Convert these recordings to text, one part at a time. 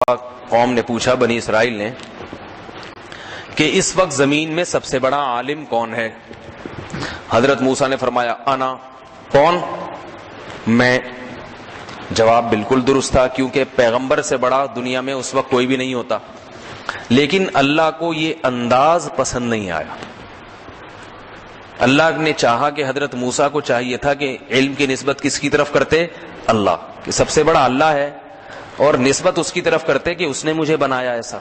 قوم نے پوچھا، بنی اسرائیل نے، کہ اس وقت زمین میں سب سے بڑا عالم کون ہے؟ حضرت موسیٰ نے فرمایا انا، کون؟ میں۔ جواب بالکل درست تھا، کیونکہ پیغمبر سے بڑا دنیا میں اس وقت کوئی بھی نہیں ہوتا، لیکن اللہ کو یہ انداز پسند نہیں آیا۔ اللہ نے چاہا کہ حضرت موسیٰ کو چاہیے تھا کہ علم کی نسبت کس کی طرف کرتے؟ اللہ، کہ سب سے بڑا اللہ ہے، اور نسبت اس کی طرف کرتے کہ اس نے مجھے بنایا ایسا۔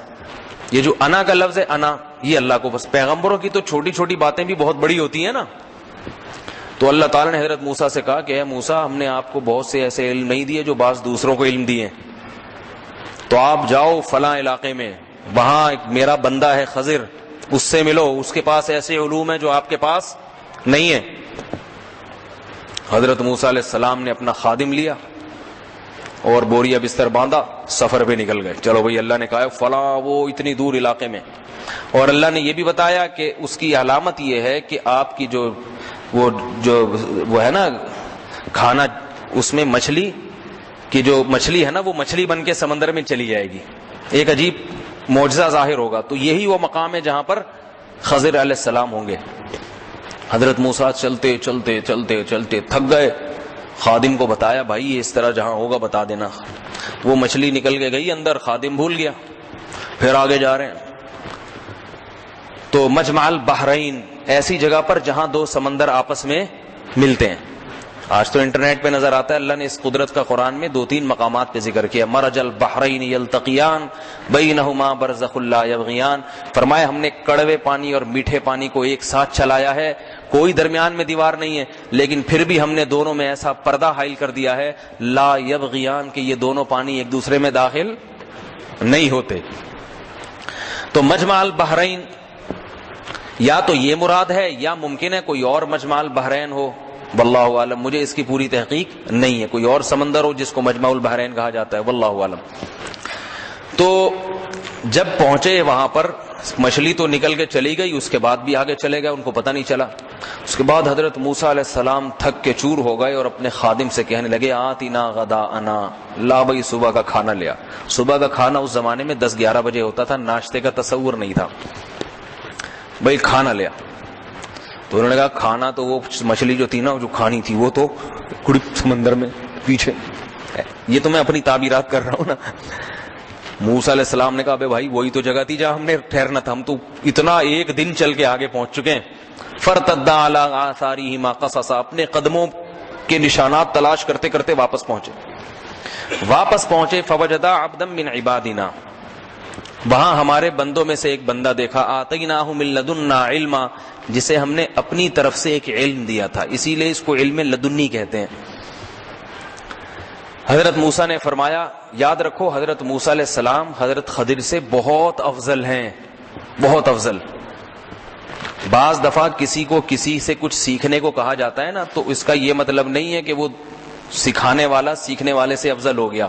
یہ جو انا کا لفظ ہے، انا، یہ اللہ کو بس۔ پیغمبروں کی تو چھوٹی چھوٹی باتیں بھی بہت بڑی ہوتی ہیں نا۔ تو اللہ تعالیٰ نے حضرت موسیٰ سے کہا کہ اے موسیٰ، ہم نے آپ کو بہت سے ایسے علم نہیں دیے جو بعض دوسروں کو علم دیے، تو آپ جاؤ فلاں علاقے میں، وہاں ایک میرا بندہ ہے خضر، اس سے ملو، اس کے پاس ایسے علوم ہیں جو آپ کے پاس نہیں ہے۔ حضرت موسیٰ علیہ السلام نے اپنا خادم لیا اور بوریا بستر باندھا، سفر پہ نکل گئے۔ چلو بھئی، اللہ نے کہا فلاں وہ اتنی دور علاقے میں، اور اللہ نے یہ بھی بتایا کہ اس کی علامت یہ ہے کہ آپ کی وہ ہے نا کھانا، اس میں مچھلی کی جو مچھلی ہے نا، وہ مچھلی بن کے سمندر میں چلی جائے گی، ایک عجیب معجزہ ظاہر ہوگا۔ تو یہی وہ مقام ہے جہاں پر خضر علیہ السلام ہوں گے۔ حضرت موسیٰ چلتے چلتے چلتے چلتے تھک گئے، خادم کو بتایا بھائی یہ اس طرح جہاں ہوگا بتا دینا۔ وہ مچھلی نکل کے گئی اندر، خادم بھول گیا، پھر آگے جا رہے ہیں تو مجمع البحرین، ایسی جگہ پر جہاں دو سمندر آپس میں ملتے ہیں۔ آج تو انٹرنیٹ پہ نظر آتا ہے، اللہ نے اس قدرت کا قرآن میں 2-3 مقامات پہ ذکر کیا۔ مرج البحرین یلتقیان بینہما برزخ لا یبغیان، فرمایا ہم نے کڑوے پانی اور میٹھے پانی کو ایک ساتھ چلایا ہے، کوئی درمیان میں دیوار نہیں ہے، لیکن پھر بھی ہم نے دونوں میں ایسا پردہ حائل کر دیا ہے، لا یبغیان، کہ یہ دونوں پانی ایک دوسرے میں داخل نہیں ہوتے۔ تو مجمع البحرین یا تو یہ مراد ہے، یا ممکن ہے کوئی اور مجمع البحرین ہو، واللہ عالم، مجھے اس کی پوری تحقیق نہیں ہے، کوئی اور سمندر ہو جس کو مجمع البحرین کہا جاتا ہے، واللہ عالم۔ تو جب پہنچے وہاں پر، مچھلی تو نکل کے چلی گئی، اس کے بعد بھی آگے چلے گئے، ان کو پتہ نہیں چلا۔ اس کے بعد حضرت موسیٰ علیہ السلام تھک کے چور ہو گئے اور اپنے خادم سے کہنے لگے آتنا غداءنا، لا بھائی صبح کا کھانا لیا۔ صبح کا کھانا اس زمانے میں 10-11 بجے ہوتا تھا، ناشتے کا تصور نہیں تھا، بھائی کھانا لیا۔ تو انہوں نے کہا کھانا تو وہ مچھلی جو تھی نا، جو کھانی تھی وہ تو کڑی سمندر میں پیچھے، یہ تو میں اپنی تعبیرات کر رہا ہوں نا۔ موسیٰ علیہ السلام نے کہا بے بھائی وہی تو جگہ تھی جہاں ہم نے ٹھہرنا تھا، ہم تو اتنا 1 دن چل کے آگے پہنچ چکے ہیں۔ فارتدا علی آثارہما قصصا، اپنے قدموں کے نشانات تلاش کرتے کرتے واپس پہنچے۔ فوجدا عبدا من عبادنا، وہاں ہمارے بندوں میں سے ایک بندہ دیکھا، آتیناہ من لدنا علما، جسے ہم نے اپنی طرف سے ایک علم دیا تھا، اسی لیے اس کو علم لدنی کہتے ہیں۔ حضرت موسیٰ نے فرمایا، یاد رکھو حضرت موسیٰ علیہ السلام حضرت خضر سے بہت افضل ہیں، بہت افضل۔ بعض دفعہ کسی کو کسی سے کچھ سیکھنے کو کہا جاتا ہے نا، تو اس کا یہ مطلب نہیں ہے کہ وہ سکھانے والا سیکھنے والے سے افضل ہو گیا۔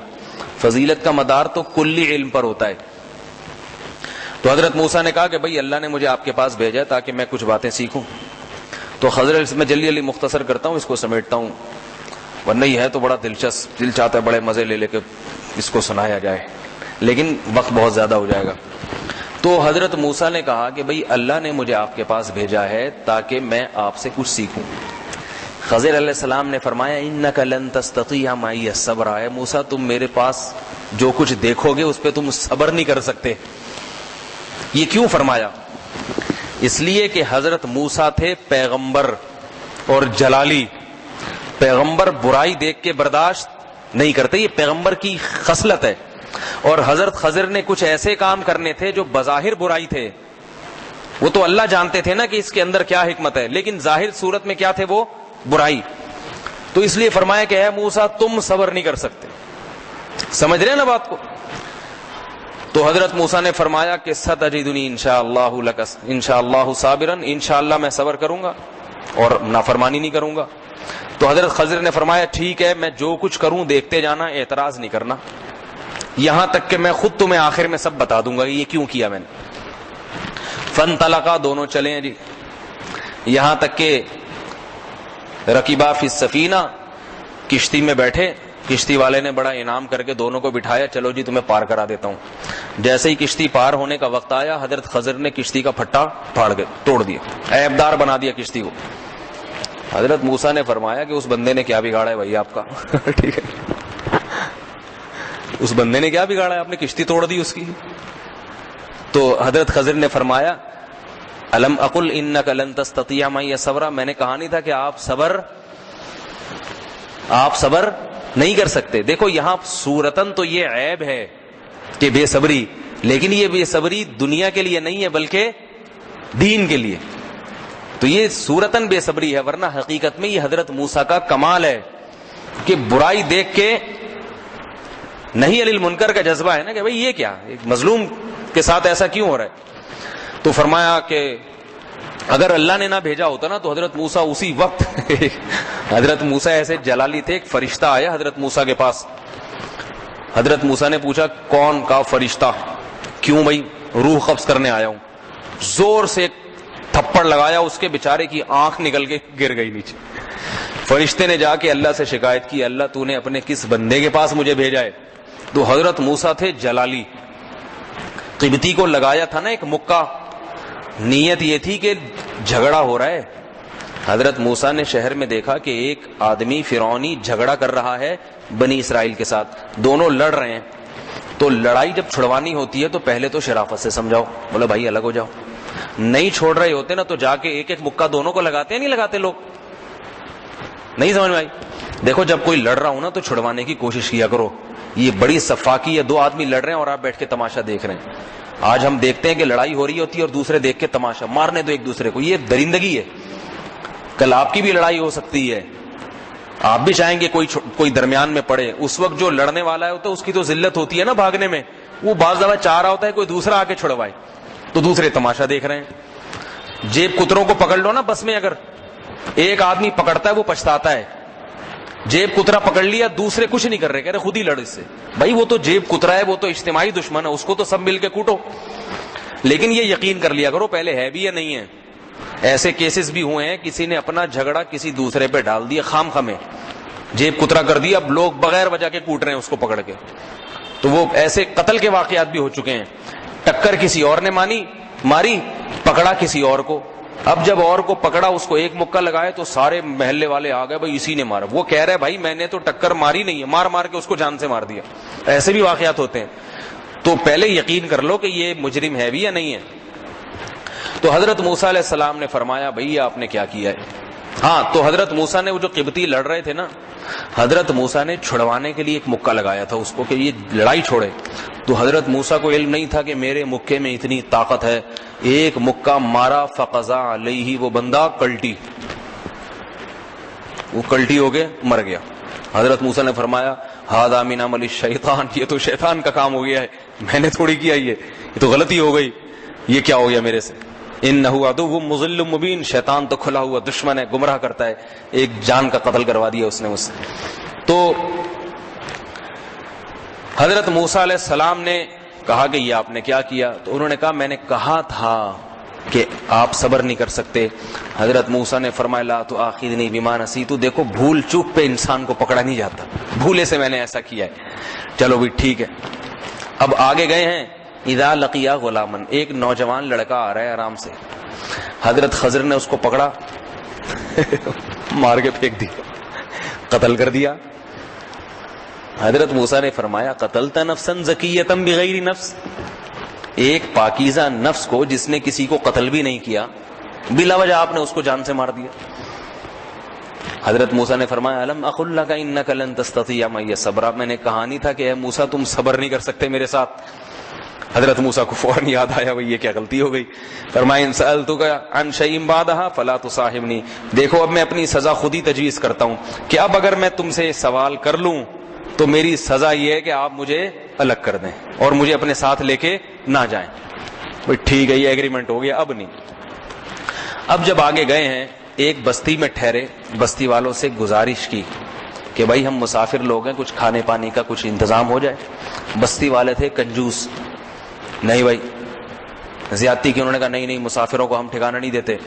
فضیلت کا مدار تو کلی علم پر ہوتا ہے۔ تو حضرت موسیٰ نے کہا کہ بھئی اللہ نے مجھے آپ کے پاس بھیجا ہے تاکہ میں کچھ باتیں سیکھوں۔ تو خضر، میں جلدی مختصر کرتا ہوں، اس کو سمیٹتا ہوں، ورنہ یہ ہے تو بڑا دلچسپ، دل چاہتا ہے بڑے مزے لے کے اس کو سنایا جائے، لیکن وقت بہت زیادہ ہو جائے گا۔ تو حضرت موسیٰ نے کہا کہ بھئی اللہ نے مجھے آپ کے پاس بھیجا ہے تاکہ میں آپ سے کچھ سیکھوں۔ خضر علیہ السلام نے فرمایا انک لن تستطیع معی الصبر، اے موسیٰ تم میرے پاس جو کچھ دیکھو گے اس پہ تم صبر نہیں کر سکتے۔ یہ کیوں فرمایا؟ اس لیے کہ حضرت موسیٰ تھے پیغمبر اور جلالی، پیغمبر برائی دیکھ کے برداشت نہیں کرتے، یہ پیغمبر کی خصلت ہے۔ اور حضرت خضر نے کچھ ایسے کام کرنے تھے جو بظاہر برائی تھے، وہ تو اللہ جانتے تھے نا کہ اس کے اندر کیا حکمت ہے، لیکن ظاہر صورت میں کیا تھے وہ برائی۔ تو اس لیے فرمایا کہ اے موسیٰ تم صبر نہیں کر سکتے۔ سمجھ رہے ہیں نا بات کو؟ تو حضرت موسیٰ نے فرمایا کہ ستجدنی انشاءاللہ صابرا، انشاءاللہ میں صبر کروں گا اور نافرمانی نہیں کروں گا۔ تو حضرت خضر نے فرمایا ٹھیک ہے، میں جو کچھ کروں دیکھتے جانا، اعتراض نہیں کرنا، یہاں تک کہ میں خود تمہیں آخر میں سب بتا دوں گا یہ کیوں کیا میں نے۔ فانطلقا، دونوں چلے ہیں جی، یہاں تک کہ رکبا فی السفینہ، کشتی میں بیٹھے، کشتی والے نے بڑا انعام کر کے دونوں کو بٹھایا, چلو جی تمہیں پار کرا دیتا ہوں. جیسے ہی کشتی پار ہونے کا وقت آیا, حضرت خضر نے کشتی کا پھٹا توڑ دیا, عیبدار بنا دیا کشتی کو. حضرت موسیٰ نے فرمایا کہ اس بندے نے کیا بگاڑا ہے بھائی آپ کا؟ ٹھیک ہے, اس بندے نے کیا بگاڑا ہے, آپ نے کشتی توڑ دی اس کی. تو حضرت خضر نے فرمایا الم اقل انک لن تستطیع معی صبرا, میں نے کہا نہیں تھا کہ آپ صبر نہیں کر سکتے. دیکھو یہاں صورتن تو یہ عیب ہے کہ بے صبری, لیکن یہ بے صبری دنیا کے لیے نہیں ہے بلکہ دین کے لیے. تو یہ صورتن بے صبری ہے, ورنہ حقیقت میں یہ حضرت موسیٰ کا کمال ہے کہ برائی دیکھ کے نہیں علی المنکر کا جذبہ ہے نا کہ بھئی یہ کیا, ایک مظلوم کے ساتھ ایسا کیوں ہو رہا ہے. تو فرمایا کہ اگر اللہ نے نہ بھیجا ہوتا نا تو حضرت موسیٰ اسی وقت حضرت موسیٰ ایسے جلالی تھے, ایک فرشتہ آیا حضرت موسیٰ کے پاس. حضرت موسیٰ نے پوچھا کون کا فرشتہ, کیوں بھائی, روح قبض کرنے آیا ہوں. زور سے تھپڑ لگایا, اس کے بیچارے کی آنکھ نکل کے گر گئی نیچے. فرشتے نے جا کے اللہ سے شکایت کی, اللہ تو نے اپنے کس بندے کے پاس مجھے بھیجا ہے. تو حضرت موسیٰ تھے جلالی, قبطی کو لگایا تھا نا ایک مکہ, نیت یہ تھی کہ جھگڑا ہو رہا ہے. حضرت موسیٰ نے شہر میں دیکھا کہ ایک آدمی فرعونی جھگڑا کر رہا ہے بنی اسرائیل کے ساتھ, دونوں لڑ رہے ہیں. تو لڑائی جب چھڑوانی ہوتی ہے تو پہلے تو شرافت سے سمجھاؤ, بولا بھائی الگ ہو جاؤ. نہیں چھوڑ رہے ہوتے نا تو جا کے ایک ایک مکہ دونوں کو لگاتے ہیں, نہیں لگاتے لوگ, نہیں سمجھ میں آئی. دیکھو جب کوئی لڑ رہا ہو نا تو چھڑوانے کی کوشش کیا کرو. یہ بڑی صفاقی ہے, دو آدمی لڑ رہے ہیں اور آپ بیٹھ کے تماشا دیکھ رہے ہیں. آج ہم دیکھتے ہیں کہ لڑائی ہو رہی ہوتی ہے اور دوسرے دیکھ کے تماشا, مارنے دو ایک دوسرے کو, یہ درندگی ہے. کل آپ کی بھی لڑائی ہو سکتی ہے, آپ بھی چاہیں گے کوئی درمیان میں پڑے. اس وقت جو لڑنے والا ہے اس کی تو ذلت ہوتی ہے نا بھاگنے میں, وہ بعض دفعہ چاہ رہا ہوتا ہے کوئی دوسرا آ کے چھڑوائے, تو دوسرے تماشا دیکھ رہے ہیں. جیب کتروں کو پکڑ لو نا بس میں, اگر ایک آدمی پکڑتا ہے وہ پچھتاتا ہے. جیب کترا پکڑ لیا, دوسرے کچھ نہیں کر رہے, کہہ رہے خود ہی لڑ اس سے. بھائی وہ تو جیب کترا ہے, وہ تو اجتماعی دشمن ہے, اس کو تو سب مل کے کوٹو. لیکن یہ یقین کر لیا کرو پہلے ہے بھی یا نہیں ہے. ایسے کیسز بھی ہوئے ہیں, کسی نے اپنا جھگڑا کسی دوسرے پہ ڈال دیا, خام خامے جیب کترا کر دیا, اب لوگ بغیر وجہ کے کوٹ رہے ہیں اس کو پکڑ کے. تو وہ ایسے قتل کے واقعات بھی ہو چکے ہیں. ٹکر کسی اور نے ماری, پکڑا کسی اور کو. اب جب اور کو پکڑا, اس کو ایک مکہ لگایا تو سارے محلے والے آ گئے, بھائی اسی نے مارا. وہ کہہ رہے بھائی میں نے تو ٹکر ماری نہیں ہے, مار کے اس کو جان سے مار دیا. ایسے بھی واقعات ہوتے ہیں. تو پہلے یقین کر لو کہ یہ مجرم ہے بھی یا نہیں ہے. تو حضرت موسیٰ علیہ السلام نے فرمایا بھئی آپ نے کیا کیا ہے. ہاں, تو حضرت موسیٰ نے وہ جو قبطی لڑ رہے تھے نا, حضرت موسیٰ نے چھڑوانے کے لیے ایک مکہ لگایا تھا اس کو کہ یہ لڑائی چھوڑے. تو حضرت موسیٰ کو علم نہیں تھا کہ میرے مکے میں اتنی طاقت ہے. ایک مکہ مارا, فقضا علیہ, وہ بندہ کلٹی, وہ کلٹی ہو گئے, مر گیا. حضرت موسیٰ نے فرمایا ھذا من عمل الشیطان, یہ تو شیطان کا کام ہو گیا ہے, میں نے تھوڑی کیا, یہ تو غلطی ہو گئی, یہ کیا ہو گیا میرے سے. انہ عدو مضل مبین, شیطان تو کھلا ہوا دشمن ہے, گمراہ کرتا ہے. ایک جان کا قتل کروا دیا اس نے مجھ سے. تو حضرت موسیٰ علیہ السلام نے کہا کہ یہ آپ نے کیا کیا. تو انہوں نے کہا میں نے کہا تھا کہ آپ صبر نہیں کر سکتے. حضرت موسیٰ نے فرمایا لا تؤاخذنی بما نسیت, دیکھو بھول چوک پہ انسان کو پکڑا نہیں جاتا, بھولے سے میں نے ایسا کیا ہے. چلو بھی ٹھیک ہے. اب آگے گئے ہیں, اذا لقیا غلامن, ایک نوجوان لڑکا آ رہا ہے آرام سے. حضرت خضر نے اس کو پکڑا, مار کے پھینک دیا, قتل کر دیا. حضرت موسیٰ نے فرمایا قتلت نفسا زکیۃ بغیر نفس, ایک پاکیزہ نفس کو جس نے کسی کو قتل بھی نہیں کیا, بلا وجہ آپ نے اس کو جان سے مار دیا. حضرت موسیٰ نے فرمایا الم اقل لک انک لن تستطیع معی صبرا, میں نے کہا نہیں تھا کہ اے موسیٰ تم صبر نہیں کر سکتے میرے ساتھ. حضرت موسیٰ کو فوراً یاد آیا بھئی یہ کیا غلطی ہو گئی. فرمایا ان سألتک عن شیء بعدها فلا تصاحبنی, دیکھو اب میں اپنی سزا خود ہی تجویز کرتا ہوں کہ اب اگر میں تم سے سوال کر لوں تو میری سزا یہ ہے کہ آپ مجھے الگ کر دیں اور مجھے اپنے ساتھ لے کے نہ جائیں. بھئی ٹھیک ہے, یہ ایگریمنٹ ہو گیا, اب نہیں. اب جب آگے گئے ہیں, ایک بستی میں ٹھہرے, بستی والوں سے گزارش کی کہ بھائی ہم مسافر لوگ ہیں, کچھ کھانے پانی کا کچھ انتظام ہو جائے. بستی والے تھے کنجوس, نہیں بھائی زیادتی کی. انہوں نے کہا نہیں مسافروں کو ہم ٹھکانہ نہیں دیتے.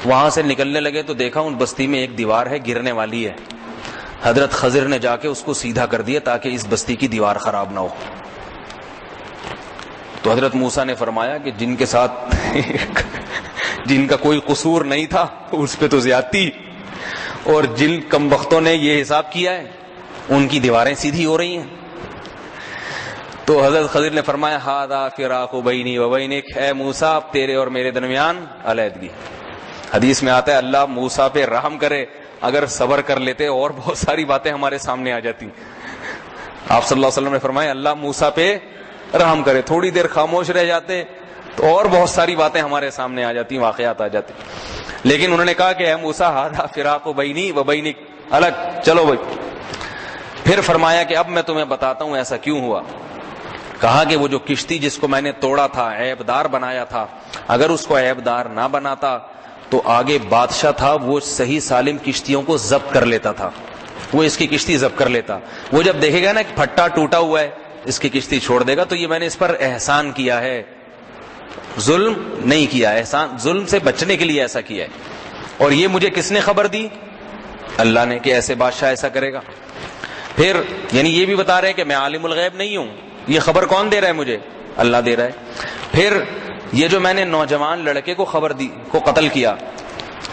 وہاں سے نکلنے لگے تو دیکھا ان بستی میں ایک دیوار ہے, گرنے والی ہے. حضرت خضر نے جا کے اس کو سیدھا کر دیا تاکہ اس بستی کی دیوار خراب نہ ہو. تو حضرت موسیٰ نے فرمایا کہ جن کے ساتھ جن کا کوئی قصور نہیں تھا اس پہ تو زیادتی، اور جن کم بختوں نے یہ حساب کیا ہے ان کی دیواریں سیدھی ہو رہی ہیں. تو حضرت خضر نے فرمایا ھذا فراق بینی و بینک، اے موسیٰ تیرے اور میرے درمیان علیحدگی. حدیث میں آتا ہے اللہ موسیٰ پہ رحم کرے، اگر صبر کر لیتے اور بہت ساری باتیں ہمارے سامنے آ جاتی. آپ صلی اللہ علیہ وسلم نے فرمایا اللہ موسیٰ پہ رحم کرے، تھوڑی دیر خاموش رہ جاتے تو اور بہت ساری باتیں ہمارے سامنے آ جاتی، واقعات آ جاتے. لیکن انہوں نے کہا کہ اے موسیٰ ھذا فراق بینی و بینک، الگ چلو بھائی. پھر فرمایا کہ اب میں تمہیں بتاتا ہوں ایسا کیوں ہوا. کہا کہ وہ جو کشتی جس کو میں نے توڑا تھا، عیب دار بنایا تھا، اگر اس کو عیب دار نہ بناتا تو آگے بادشاہ تھا وہ صحیح سالم کشتیوں کو ضبط کر لیتا تھا، وہ اس کی کشتی ضبط کر لیتا. وہ جب دیکھے گا نا کہ پھٹا ٹوٹا ہوا ہے اس کی کشتی چھوڑ دے گا، تو یہ میں نے اس پر احسان کیا ہے، ظلم نہیں کیا، احسان ظلم سے بچنے کے لیے ایسا کیا ہے. اور یہ مجھے کس نے خبر دی؟ اللہ نے، کہ ایسے بادشاہ ایسا کرے گا. پھر یعنی یہ بھی بتا رہے ہیں کہ میں عالم الغیب نہیں ہوں، یہ خبر کون دے رہا ہے مجھے؟ اللہ دے رہا ہے. پھر یہ جو میں نے نوجوان لڑکے کو خبر دی کو قتل کیا،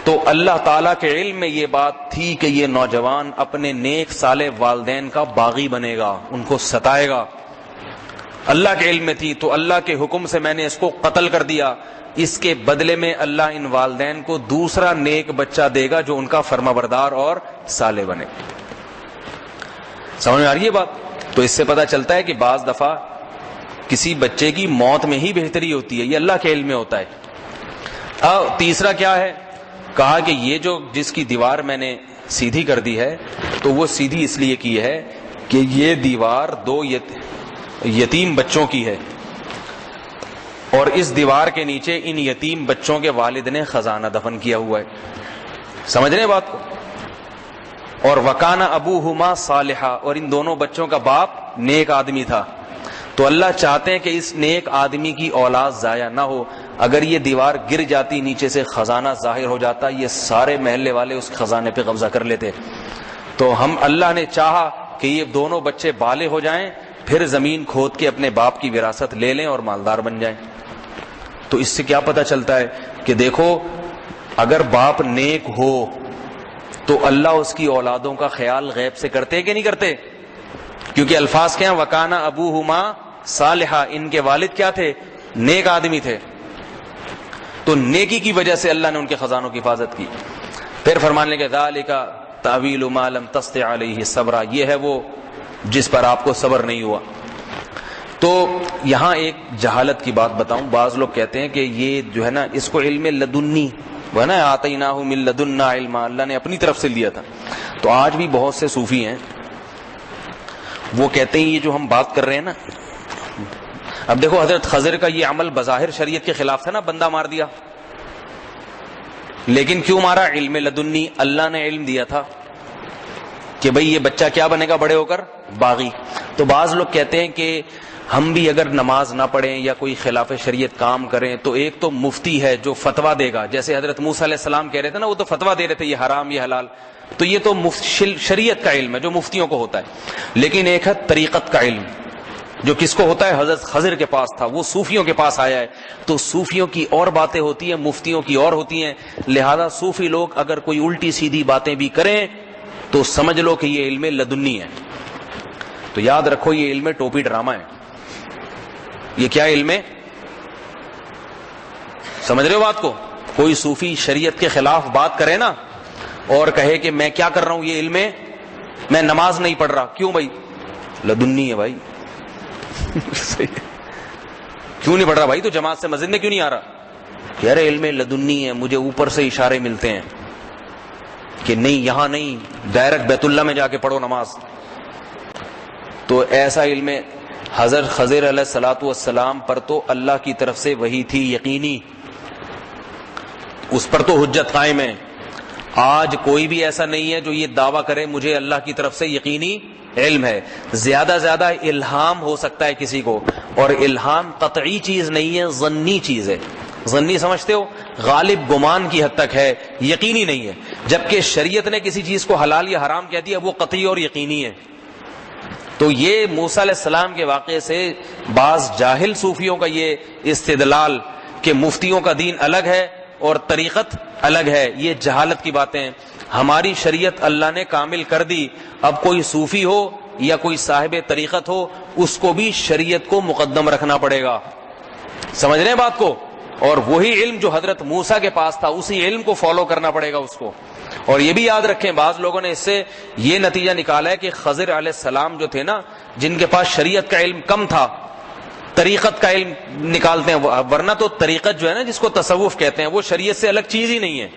تو اللہ تعالیٰ کے علم میں یہ بات تھی کہ یہ نوجوان اپنے نیک صالح والدین کا باغی بنے گا، ان کو ستائے گا. اللہ کے علم میں تھی، تو اللہ کے حکم سے میں نے اس کو قتل کر دیا. اس کے بدلے میں اللہ ان والدین کو دوسرا نیک بچہ دے گا جو ان کا فرمانبردار اور صالح بنے. سمجھ میں آ رہی ہے بات؟ تو اس سے پتہ چلتا ہے کہ بعض دفعہ کسی بچے کی موت میں ہی بہتری ہوتی ہے، یہ اللہ کے علم میں ہوتا ہے. تیسرا کیا ہے؟ کہا کہ یہ جو جس کی دیوار میں نے سیدھی کر دی ہے تو وہ سیدھی اس لیے کی ہے کہ یہ دیوار دو یتیم بچوں کی ہے، اور اس دیوار کے نیچے ان یتیم بچوں کے والد نے خزانہ دفن کیا ہوا ہے. سمجھ رہے بات کو؟ اور وکانا ابوہما صالحا، اور ان دونوں بچوں کا باپ نیک آدمی تھا. تو اللہ چاہتے ہیں کہ اس نیک آدمی کی اولاد ضائع نہ ہو. اگر یہ دیوار گر جاتی، نیچے سے خزانہ ظاہر ہو جاتا، یہ سارے محلے والے اس خزانے پہ قبضہ کر لیتے. تو اللہ نے چاہا کہ یہ دونوں بچے بالغ ہو جائیں، پھر زمین کھود کے اپنے باپ کی وراثت لے لیں اور مالدار بن جائیں. تو اس سے کیا پتہ چلتا ہے کہ دیکھو اگر باپ نیک ہو تو اللہ اس کی اولادوں کا خیال غیب سے کرتے کہ نہیں کرتے؟ کیونکہ الفاظ کیا ہیں؟ وکانا ابوہما صالحا، ان کے والد کیا تھے؟ نیک آدمی تھے. تو نیکی کی وجہ سے اللہ نے ان کے خزانوں کی حفاظت کی. پھر فرمان لگے ذالک تاویل ما لم تستطع علیہ صبرا، یہ ہے وہ جس پر آپ کو صبر نہیں ہوا. تو یہاں ایک جہالت کی بات بتاؤں. بعض لوگ کہتے ہیں کہ یہ جو ہے نا اس کو علم لدنی وہ ہے نا، آتیناہ من لدنا علما، اللہ نے اپنی طرف سے لیا تھا. تو آج بھی بہت سے صوفی ہیں وہ کہتے ہیں یہ جو ہم بات کر رہے ہیں نا، اب دیکھو حضرت خضر کا یہ عمل بظاہر شریعت کے خلاف تھا نا، بندہ مار دیا، لیکن کیوں مارا؟ علم لدنی، اللہ نے علم دیا تھا کہ بھئی یہ بچہ کیا بنے گا بڑے ہو کر؟ باغی. تو بعض لوگ کہتے ہیں کہ ہم بھی اگر نماز نہ پڑھیں یا کوئی خلاف شریعت کام کریں تو ایک تو مفتی ہے جو فتویٰ دے گا، جیسے حضرت موسیٰ علیہ السلام کہہ رہے تھے نا، وہ تو فتویٰ دے رہے تھے یہ حرام یہ حلال، تو یہ تو شریعت کا علم ہے جو مفتیوں کو ہوتا ہے. لیکن ایک ہے طریقت کا علم جو کس کو ہوتا ہے؟ حضرت خضر کے پاس تھا، وہ صوفیوں کے پاس آیا ہے. تو صوفیوں کی اور باتیں ہوتی ہیں، مفتیوں کی اور ہوتی ہیں. لہذا صوفی لوگ اگر کوئی الٹی سیدھی باتیں بھی کریں تو سمجھ لو کہ یہ علم لدنی ہے. تو یاد رکھو یہ علم ٹوپی ڈرامہ ہے. یہ کیا علم ہے؟ سمجھ رہے ہو بات کو؟ کوئی صوفی شریعت کے خلاف بات کرے نا اور کہے کہ میں کیا کر رہا ہوں، یہ علم ہے، میں نماز نہیں پڑھ رہا، کیوں بھائی؟ لدنی ہے بھائی. کیوں نہیں پڑھ رہا بھائی؟ تو جماعت سے مسجد میں کیوں نہیں آ رہا؟ یار علم لدنی ہے، مجھے اوپر سے اشارے ملتے ہیں کہ نہیں یہاں نہیں، ڈائریکٹ بیت اللہ میں جا کے پڑھو نماز. تو ایسا علم حضرت خضر علیہ الصلوۃ والسلام پر تو اللہ کی طرف سے وحی تھی یقینی، اس پر تو حجت قائم ہے. آج کوئی بھی ایسا نہیں ہے جو یہ دعویٰ کرے مجھے اللہ کی طرف سے یقینی علم ہے. زیادہ زیادہ الہام ہو سکتا ہے کسی کو، اور الہام قطعی چیز نہیں ہے، ظنی چیز ہے. ظنی سمجھتے ہو؟ غالب گمان کی حد تک ہے، یقینی نہیں ہے. جبکہ شریعت نے کسی چیز کو حلال یا حرام کہہ دیا وہ قطعی اور یقینی ہے. تو یہ موسیٰ علیہ السلام کے واقعے سے بعض جاہل صوفیوں کا یہ استدلال کہ مفتیوں کا دین الگ ہے اور طریقت الگ ہے، یہ جہالت کی باتیں ہیں. ہماری شریعت اللہ نے کامل کر دی، اب کوئی صوفی ہو یا کوئی صاحب طریقت ہو اس کو بھی شریعت کو مقدم رکھنا پڑے گا. سمجھ رہے ہیں بات کو؟ اور وہی علم جو حضرت موسیٰ کے پاس تھا اسی علم کو فالو کرنا پڑے گا اس کو. اور یہ بھی یاد رکھیں بعض لوگوں نے اس سے یہ نتیجہ نکالا ہے کہ خضر علیہ السلام جو تھے نا، جن کے پاس شریعت کا علم کم تھا، طریقت کا علم نکالتے ہیں، ورنہ تو طریقت جو ہے نا جس کو تصوف کہتے ہیں وہ شریعت سے الگ چیز ہی نہیں ہے،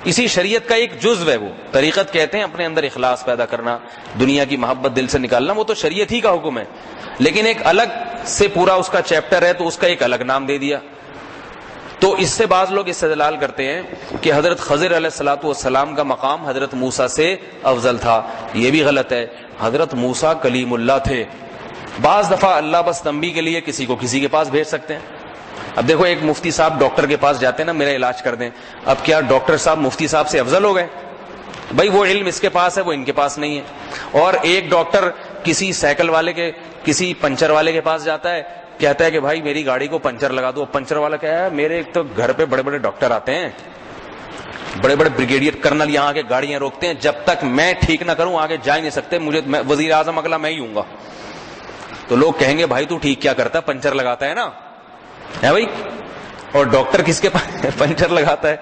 اسی شریعت کا ایک جزو ہے. وہ طریقت کہتے ہیں اپنے اندر اخلاص پیدا کرنا، دنیا کی محبت دل سے نکالنا، وہ تو شریعت ہی کا حکم ہے، لیکن ایک الگ سے پورا اس کا چیپٹر ہے تو اس کا ایک الگ نام دے دیا. تو اس سے بعض لوگ استدلال کرتے ہیں کہ حضرت خضر علیہ الصلوۃ والسلام کا مقام حضرت موسیٰ سے افضل تھا. یہ بھی غلط ہے. حضرت موسیٰ کلیم اللہ تھے. بعض دفعہ اللہ بس تنبیہ کے لیے کسی کو کسی کے پاس بھیج سکتے ہیں. اب دیکھو ایک مفتی صاحب ڈاکٹر کے پاس جاتے ہیں نا، میرا علاج کر دیں، اب کیا ڈاکٹر صاحب مفتی صاحب سے افضل ہو گئے؟ بھائی وہ علم اس کے پاس ہے وہ ان کے پاس نہیں ہے. اور ایک ڈاکٹر کسی سائیکل والے کے، کسی پنچر والے کے پاس جاتا ہے، کہتا ہے کہ بھائی میری گاڑی کو پنچر لگا دو. پنچر والا کہا ہے میرے تو گھر پہ بڑے بڑے ڈاکٹر آتے ہیں، بڑے بڑے بریگیڈیئر کرنل یہاں کے گاڑیاں روکتے ہیں، جب تک میں ٹھیک نہ کروں آگے جا ہی نہیں سکتے، مجھے وزیر اعظم اگلا میں ہی ہوں گا. تو لوگ کہیں گے بھائی تو ٹھیک کیا کرتا ہے؟ پنچر لگاتا ہے نا، ہے بھائی. اور ڈاکٹر کس کے پنچر لگاتا ہے.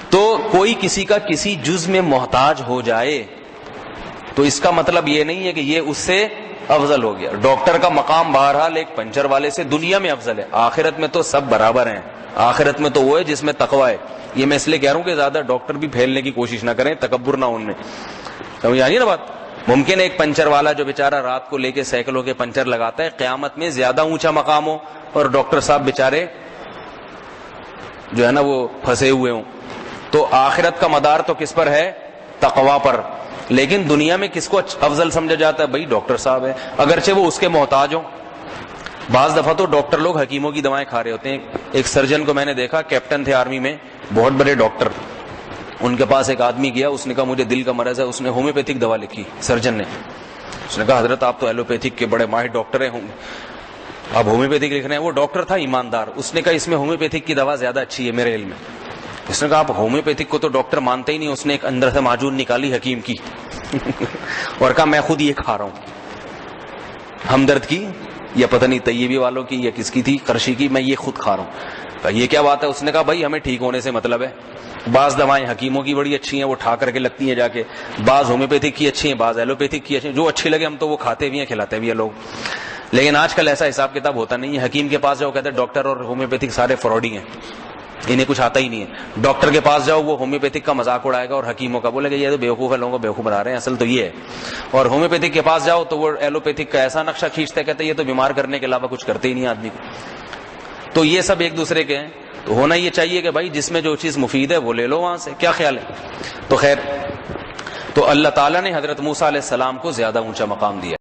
تو کوئی کسی کا کسی جز میں محتاج ہو جائے تو اس کا مطلب یہ نہیں ہے کہ یہ اس سے افضل ہو گیا. ڈاکٹر کا مقام بہرحال ایک پنچر والے سے دنیا میں افضل ہے، آخرت میں تو سب برابر ہیں. آخرت میں تو وہ ہے جس میں تقوی ہے. یہ میں اس لیے کہہ رہا ہوں کہ زیادہ ڈاکٹر بھی پھیلنے کی کوشش نہ کریں، تکبر نہ ان میں. سمجھ آئی نا بات؟ ممکن ہے ایک پنچر والا جو بیچارہ رات کو لے کے سائیکلوں کے پنچر لگاتا ہے قیامت میں زیادہ اونچا مقام ہو، اور ڈاکٹر صاحب بیچارے جو ہے نا وہ پھنسے ہوئے ہوں. تو آخرت کا مدار تو کس پر ہے؟ تقوی پر. لیکن دنیا میں کس کو افضل سمجھا جاتا ہے؟ بھائی ڈاکٹر صاحب ہے، اگرچہ وہ اس کے محتاج ہوں. بعض دفعہ تو ڈاکٹر لوگ حکیموں کی دوائیں کھا رہے ہوتے ہیں. ایک سرجن کو میں نے دیکھا، کیپٹن تھے آرمی میں، بہت بڑے ڈاکٹر. ان کے پاس ایک آدمی گیا، اس نے کہا مجھے دل کا مرض ہے. اس نے ہومیوپیتھک دوا لکھی سرجن نے. اس نے کہا حضرت آپ تو ایلوپیتھک کے بڑے ماہر ڈاکٹر ہیں، آپ ہومیوپیتھک لکھ رہے ہیں. وہ ڈاکٹر تھا ایماندار. اس نے کہا اس میں ہومیوپیتھک کی دوا زیادہ اچھی ہے میرے علم میں. اس نے کہا آپ ہومیوپیتھک کو تو ڈاکٹر مانتے ہی نہیں. اس نے ایک اندر سے معجون نکالی حکیم کی اور کہا میں خود یہ کھا رہا ہوں، ہمدرد کی یا پتہ نہیں طیبی والوں کی یا کس کی تھی، قرشی کی، میں یہ خود کھا رہا ہوں. یہ کیا بات ہے؟ اس نے کہا بھائی ہمیں ٹھیک ہونے سے مطلب ہے. بعض دوائیں حکیموں کی بڑی اچھی ہیں، وہ ٹھا کر کے لگتی ہیں جا کے، بعض ہومیوپیتھک کی اچھی ہیں، بعض ایلوپیتھک کی اچھی ہیں. جو اچھی لگے ہم تو وہ کھاتے بھی ہیں، کھلاتے بھی ہیں لوگ. لیکن آج کل ایسا حساب کتاب ہوتا نہیں ہے. حکیم کے پاس جاؤ کہتے ہیں ڈاکٹر اور ہومیوپیتھک سارے فراڈی ہیں، انہیں کچھ آتا ہی نہیں ہے. ڈاکٹر کے پاس جاؤ وہ ہومیوپیتھک کا مذاق اڑائے گا اور حکیموں کا بولے گا یہ تو بیوقوف ہے، لوگوں کو بیوقوف بنا رہے ہیں، اصل تو یہ ہے. اور ہومیوپیتھک کے پاس جاؤ تو وہ ایلوپیتھک کا ایسا نقشہ کھینچتے ہیں، کہتے ہیں یہ تو بیمار کرنے کے علاوہ کچھ کرتے ہی نہیں آدمی کو. تو یہ سب ایک دوسرے کے ہیں. تو ہونا یہ چاہیے کہ بھائی جس میں جو چیز مفید ہے وہ لے لو وہاں سے. کیا خیال ہے؟ تو خیر، تو اللہ تعالیٰ نے حضرت موسیٰ علیہ السلام کو زیادہ اونچا مقام دیا.